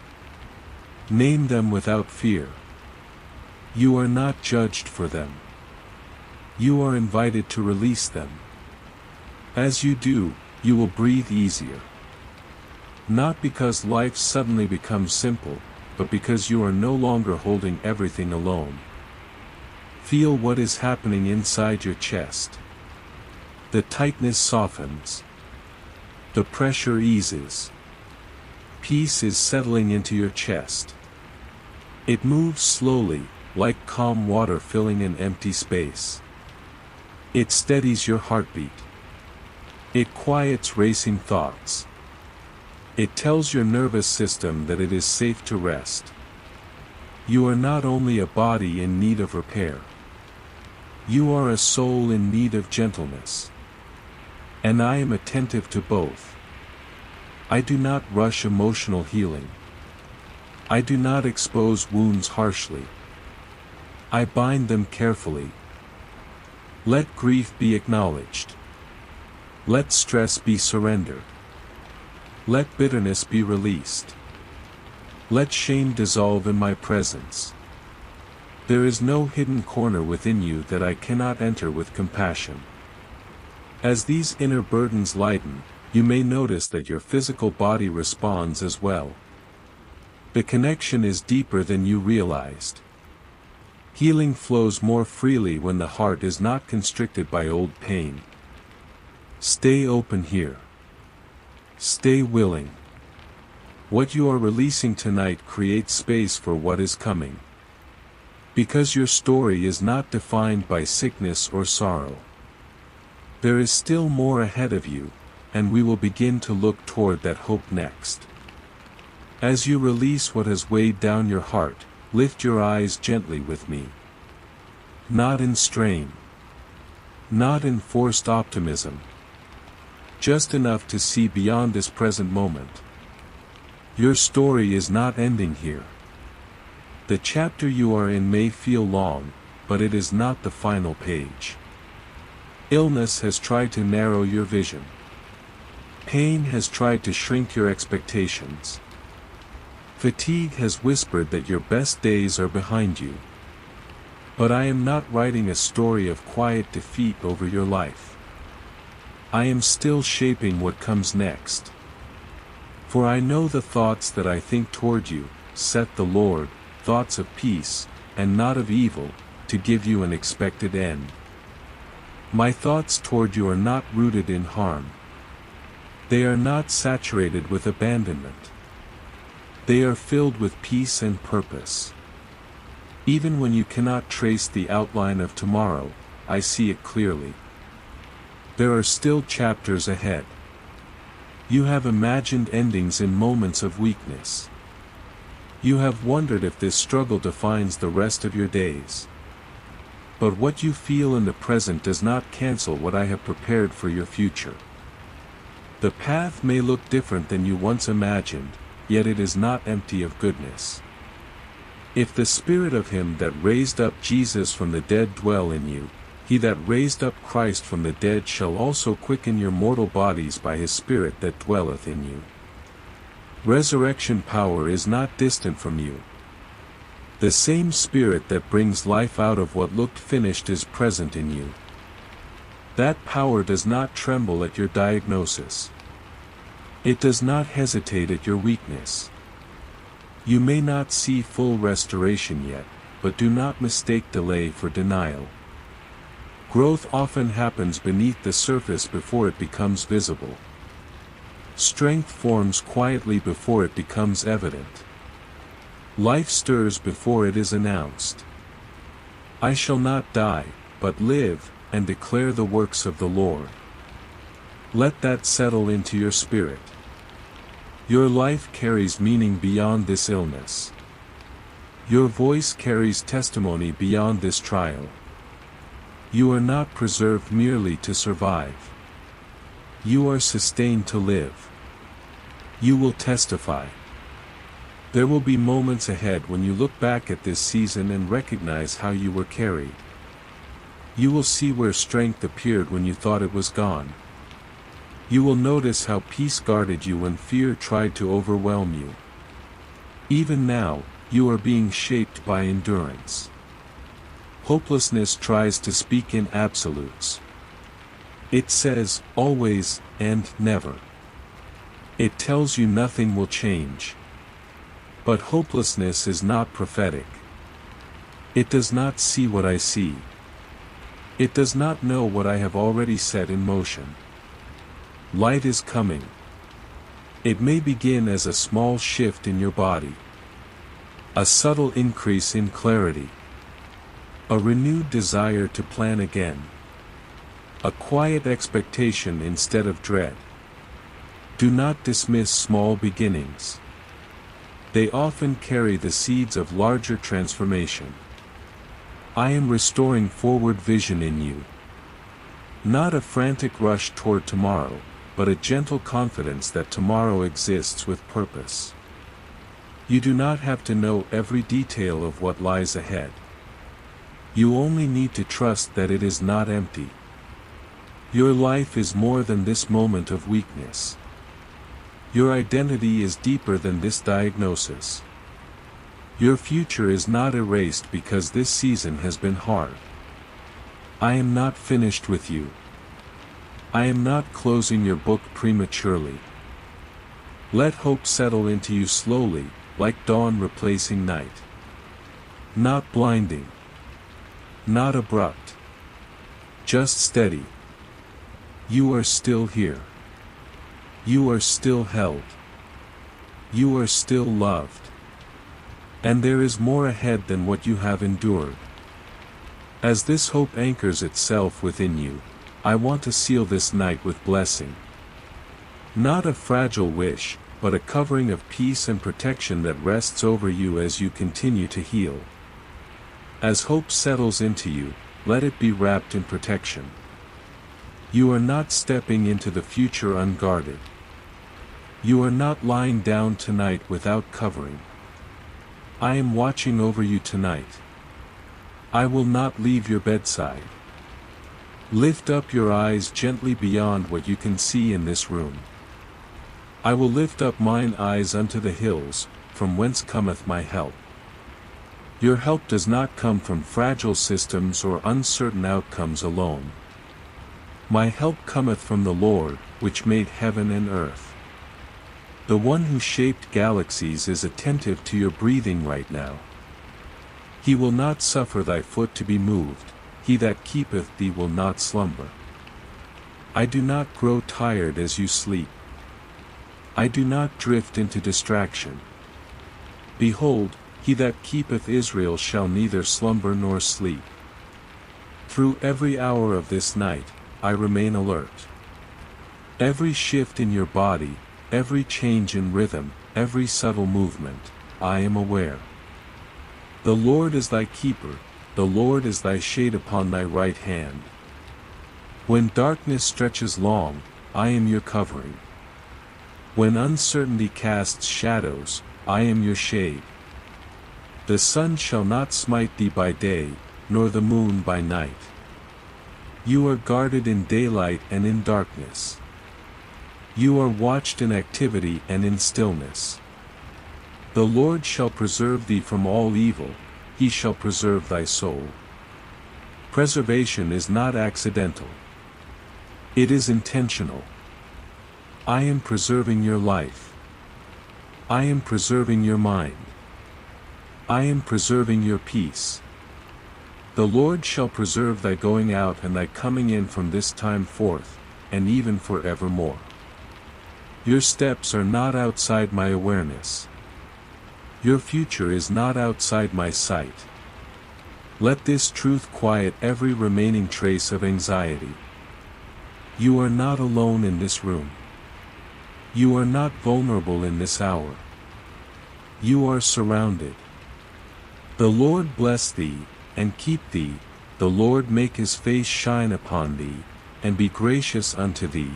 Speaker 1: Name them without fear. You are not judged for them. You are invited to release them. As you do, you will breathe easier. Not because life suddenly becomes simple, but because you are no longer holding everything alone. Feel what is happening inside your chest. The tightness softens. The pressure eases. Peace is settling into your chest. It moves slowly, like calm water filling an empty space. It steadies your heartbeat. It quiets racing thoughts. It tells your nervous system that it is safe to rest. You are not only a body in need of repair. You are a soul in need of gentleness. And I am attentive to both. I do not rush emotional healing. I do not expose wounds harshly. I bind them carefully. Let grief be acknowledged. Let stress be surrendered. Let bitterness be released. Let shame dissolve in my presence. There is no hidden corner within you that I cannot enter with compassion. As these inner burdens lighten, you may notice that your physical body responds as well. The connection is deeper than you realized. Healing flows more freely when the heart is not constricted by old pain. Stay open here. Stay willing. What you are releasing tonight creates space for what is coming. Because your story is not defined by sickness or sorrow. There is still more ahead of you, and we will begin to look toward that hope next. As you release what has weighed down your heart, lift your eyes gently with me. Not in strain. Not in forced optimism. Just enough to see beyond this present moment. Your story is not ending here. The chapter you are in may feel long, but it is not the final page. Illness has tried to narrow your vision. Pain has tried to shrink your expectations. Fatigue has whispered that your best days are behind you. But I am not writing a story of quiet defeat over your life. I am still shaping what comes next. For I know the thoughts that I think toward you, saith the Lord, thoughts of peace, and not of evil, to give you an expected end. My thoughts toward you are not rooted in harm. They are not saturated with abandonment. They are filled with peace and purpose. Even when you cannot trace the outline of tomorrow, I see it clearly. There are still chapters ahead. You have imagined endings in moments of weakness. You have wondered if this struggle defines the rest of your days. But what you feel in the present does not cancel what I have prepared for your future. The path may look different than you once imagined, yet it is not empty of goodness. If the Spirit of Him that raised up Jesus from the dead dwell in you, He that raised up Christ from the dead shall also quicken your mortal bodies by His Spirit that dwelleth in you. Resurrection power is not distant from you. The same Spirit that brings life out of what looked finished is present in you. That power does not tremble at your diagnosis. It does not hesitate at your weakness. You may not see full restoration yet, but do not mistake delay for denial. Growth often happens beneath the surface before it becomes visible. Strength forms quietly before it becomes evident. Life stirs before it is announced. I shall not die, but live, and declare the works of the Lord. Let that settle into your spirit. Your life carries meaning beyond this illness. Your voice carries testimony beyond this trial. You are not preserved merely to survive. You are sustained to live. You will testify. There will be moments ahead when you look back at this season and recognize how you were carried. You will see where strength appeared when you thought it was gone. You will notice how peace guarded you when fear tried to overwhelm you. Even now, you are being shaped by endurance. Hopelessness tries to speak in absolutes. It says, always, and never. It tells you nothing will change. But hopelessness is not prophetic. It does not see what I see. It does not know what I have already set in motion. Light is coming. It may begin as a small shift in your body. A subtle increase in clarity. A renewed desire to plan again. A quiet expectation instead of dread. Do not dismiss small beginnings. They often carry the seeds of larger transformation. I am restoring forward vision in you. Not a frantic rush toward tomorrow, but a gentle confidence that tomorrow exists with purpose. You do not have to know every detail of what lies ahead. You only need to trust that it is not empty. Your life is more than this moment of weakness. Your identity is deeper than this diagnosis. Your future is not erased because this season has been hard. I am not finished with you. I am not closing your book prematurely. Let hope settle into you slowly, like dawn replacing night. Not blinding. Not abrupt. Just steady. You are still here. You are still held. You are still loved. And there is more ahead than what you have endured. As this hope anchors itself within you, I want to seal this night with blessing. Not a fragile wish, but a covering of peace and protection that rests over you as you continue to heal. As hope settles into you, let it be wrapped in protection. You are not stepping into the future unguarded. You are not lying down tonight without covering. I am watching over you tonight. I will not leave your bedside. Lift up your eyes gently beyond what you can see in this room. I will lift up mine eyes unto the hills, from whence cometh my help. Your help does not come from fragile systems or uncertain outcomes alone. My help cometh from the Lord, which made heaven and earth. The one who shaped galaxies is attentive to your breathing right now. He will not suffer thy foot to be moved, he that keepeth thee will not slumber. I do not grow tired as you sleep. I do not drift into distraction. Behold, he that keepeth Israel shall neither slumber nor sleep. Through every hour of this night, I remain alert. Every shift in your body, every change in rhythm, every subtle movement, I am aware. The Lord is thy keeper, the Lord is thy shade upon thy right hand. When darkness stretches long, I am your covering. When uncertainty casts shadows, I am your shade. The sun shall not smite thee by day, nor the moon by night. You are guarded in daylight and in darkness. You are watched in activity and in stillness. The Lord shall preserve thee from all evil, he shall preserve thy soul. Preservation is not accidental. It is intentional. I am preserving your life. I am preserving your mind. I am preserving your peace. The Lord shall preserve thy going out and thy coming in from this time forth, and even forevermore. Your steps are not outside my awareness. Your future is not outside my sight. Let this truth quiet every remaining trace of anxiety. You are not alone in this room. You are not vulnerable in this hour. You are surrounded. The Lord bless thee, and keep thee, the Lord make his face shine upon thee, and be gracious unto thee,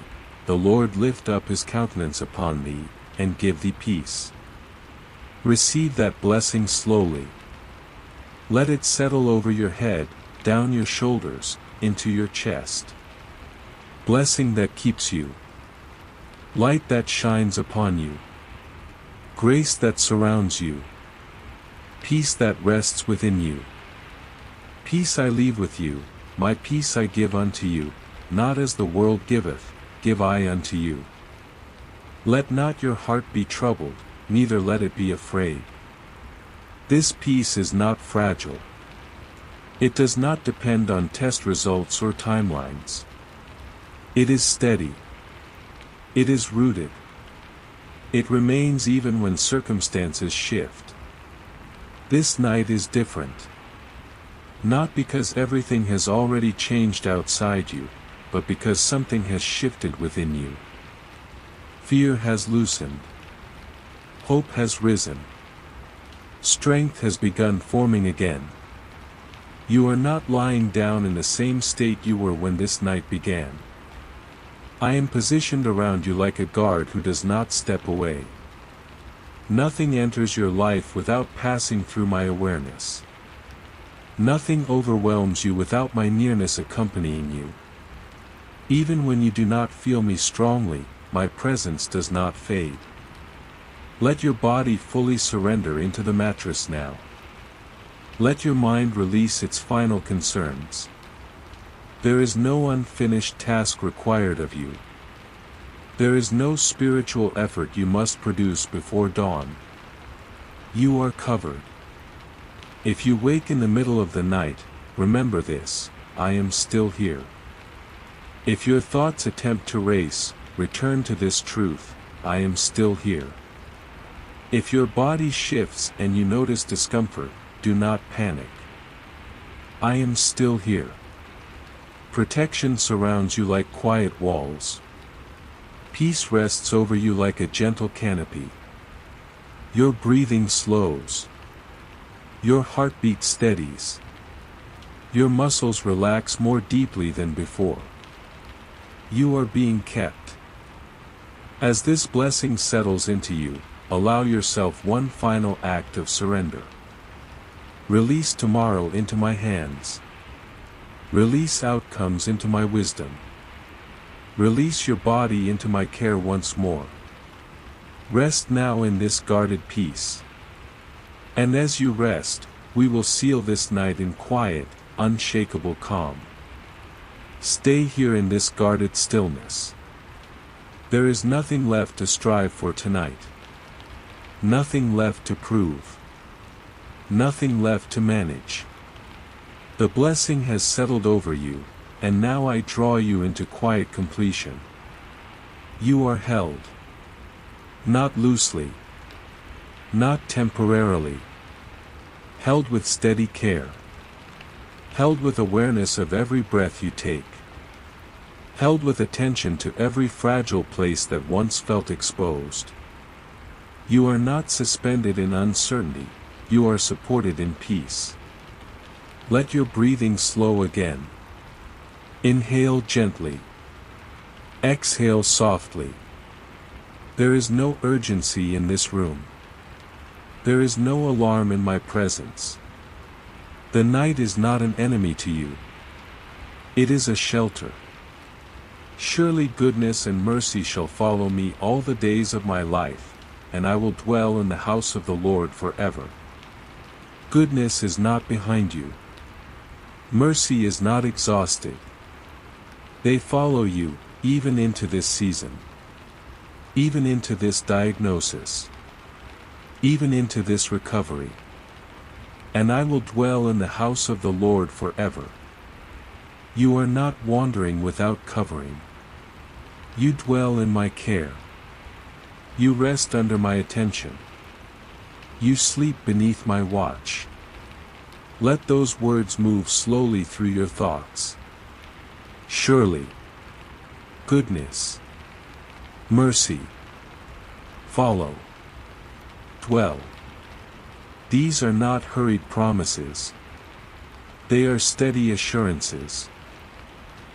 Speaker 1: the Lord lift up his countenance upon thee, and give thee peace. Receive that blessing slowly. Let it settle over your head, down your shoulders, into your chest. Blessing that keeps you. Light that shines upon you. Grace that surrounds you. Peace that rests within you. Peace I leave with you, my peace I give unto you, not as the world giveth, give I unto you. Let not your heart be troubled, neither let it be afraid. This peace is not fragile. It does not depend on test results or timelines. It is steady. It is rooted. It remains even when circumstances shift. This night is different. Not because everything has already changed outside you, but because something has shifted within you. Fear has loosened. Hope has risen. Strength has begun forming again. You are not lying down in the same state you were when this night began. I am positioned around you like a guard who does not step away. Nothing enters your life without passing through my awareness. Nothing overwhelms you without my nearness accompanying you. Even when you do not feel me strongly, my presence does not fade. Let your body fully surrender into the mattress now. Let your mind release its final concerns. There is no unfinished task required of you. There is no spiritual effort you must produce before dawn. You are covered. If you wake in the middle of the night, remember this: I am still here. If your thoughts attempt to race, return to this truth: I am still here. If your body shifts and you notice discomfort, do not panic. I am still here. Protection surrounds you like quiet walls. Peace rests over you like a gentle canopy. Your breathing slows. Your heartbeat steadies. Your muscles relax more deeply than before. You are being kept. As this blessing settles into you, allow yourself one final act of surrender. Release tomorrow into my hands. Release outcomes into my wisdom. Release your body into my care once more. Rest now in this guarded peace. And as you rest, we will seal this night in quiet, unshakable calm. Stay here in this guarded stillness. There is nothing left to strive for tonight. Nothing left to prove. Nothing left to manage. The blessing has settled over you, and now I draw you into quiet completion. You are held. Not loosely. Not temporarily. Held with steady care. Held with awareness of every breath you take. Held with attention to every fragile place that once felt exposed. You are not suspended in uncertainty, you are supported in peace. Let your breathing slow again. Inhale gently. Exhale softly. There is no urgency in this room. There is no alarm in my presence. The night is not an enemy to you. It is a shelter. Surely goodness and mercy shall follow me all the days of my life, and I will dwell in the house of the Lord forever. Goodness is not behind you. Mercy is not exhausted. They follow you, even into this season. Even into this diagnosis. Even into this recovery. And I will dwell in the house of the Lord forever. You are not wandering without covering. You dwell in my care. You rest under my attention. You sleep beneath my watch. Let those words move slowly through your thoughts. Surely. Goodness. Mercy. Follow. Dwell. These are not hurried promises. They are steady assurances.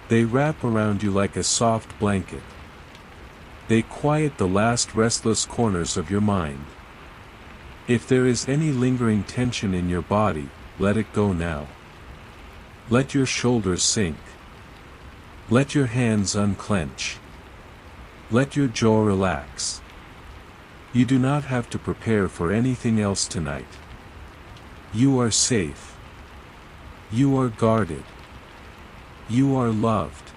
Speaker 1: They wrap around you like a soft blanket. They quiet the last restless corners of your mind. If there is any lingering tension in your body, let it go now. Let your shoulders sink. Let your hands unclench. Let your jaw relax. You do not have to prepare for anything else tonight. You are safe. You are guarded. You are loved.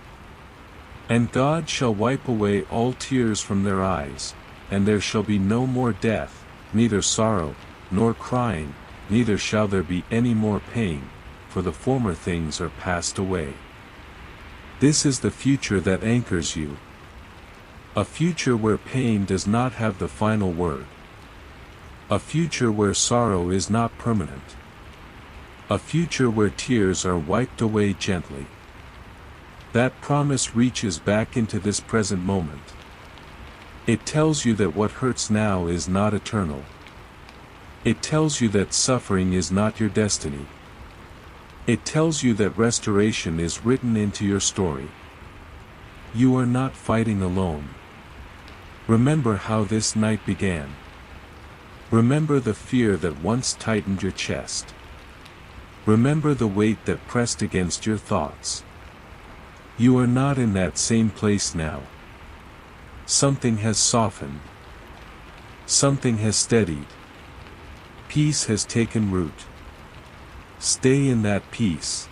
Speaker 1: And God shall wipe away all tears from their eyes, and there shall be no more death, neither sorrow, nor crying, neither shall there be any more pain, for the former things are passed away. This is the future that anchors you. A future where pain does not have the final word. A future where sorrow is not permanent. A future where tears are wiped away gently. That promise reaches back into this present moment. It tells you that what hurts now is not eternal. It tells you that suffering is not your destiny. It tells you that restoration is written into your story. You are not fighting alone. Remember how this night began. Remember the fear that once tightened your chest. Remember the weight that pressed against your thoughts. You are not in that same place now. Something has softened. Something has steadied. Peace has taken root. Stay in that peace.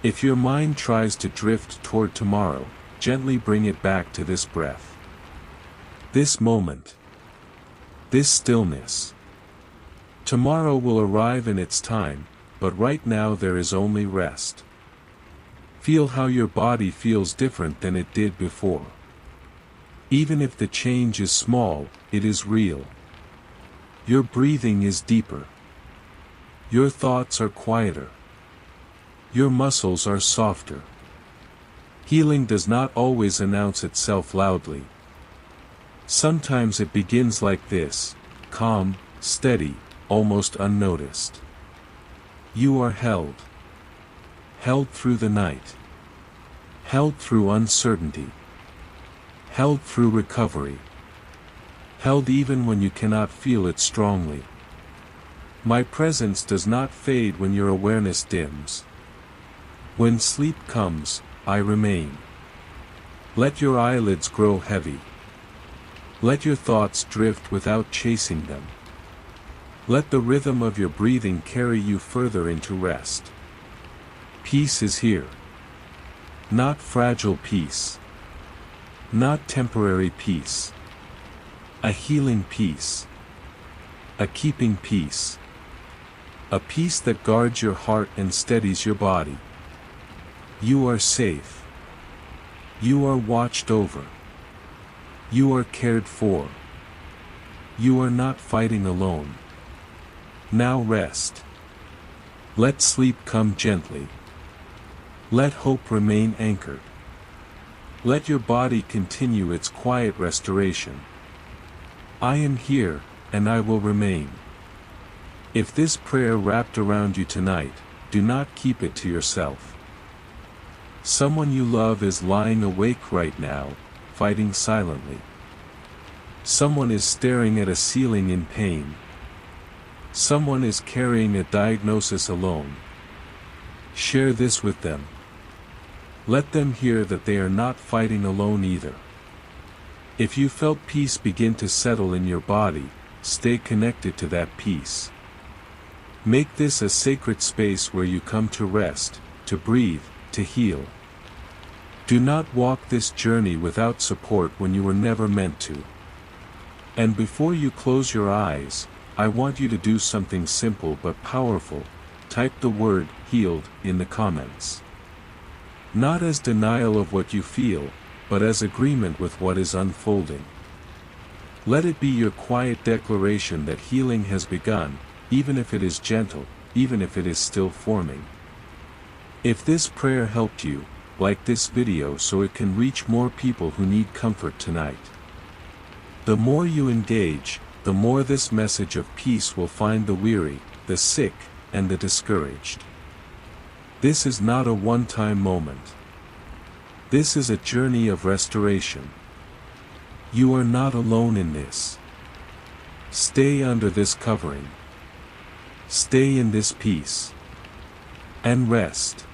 Speaker 1: If your mind tries to drift toward tomorrow, gently bring it back to this breath. This moment. This stillness. Tomorrow will arrive in its time, but right now there is only rest. Feel how your body feels different than it did before. Even if the change is small, it is real. Your breathing is deeper. Your thoughts are quieter. Your muscles are softer. Healing does not always announce itself loudly. Sometimes it begins like this, calm, steady, almost unnoticed. You are held. Held through the night. Held through uncertainty. Held through recovery. Held even when you cannot feel it strongly. My presence does not fade when your awareness dims. When sleep comes, I remain. Let your eyelids grow heavy. Let your thoughts drift without chasing them. Let the rhythm of your breathing carry you further into rest. Peace is here. Not fragile peace. Not temporary peace. A healing peace. A keeping peace. A peace that guards your heart and steadies your body. You are safe. You are watched over. You are cared for. You are not fighting alone. Now rest. Let sleep come gently. Let hope remain anchored. Let your body continue its quiet restoration. I am here, and I will remain. If this prayer wrapped around you tonight, do not keep it to yourself. Someone you love is lying awake right now, fighting silently. Someone is staring at a ceiling in pain. Someone is carrying a diagnosis alone. Share this with them. Let them hear that they are not fighting alone either. If you felt peace begin to settle in your body, stay connected to that peace. Make this a sacred space where you come to rest, to breathe, to heal. Do not walk this journey without support when you were never meant to. And before you close your eyes, I want you to do something simple but powerful. Type the word healed in the comments. Not as denial of what you feel, but as agreement with what is unfolding. Let it be your quiet declaration that healing has begun, even if it is gentle, even if it is still forming. If this prayer helped you, like this video so it can reach more people who need comfort tonight. The more you engage, the more this message of peace will find the weary, the sick, and the discouraged. This is not a one-time moment. This is a journey of restoration. You are not alone in this. Stay under this covering. Stay in this peace. And rest.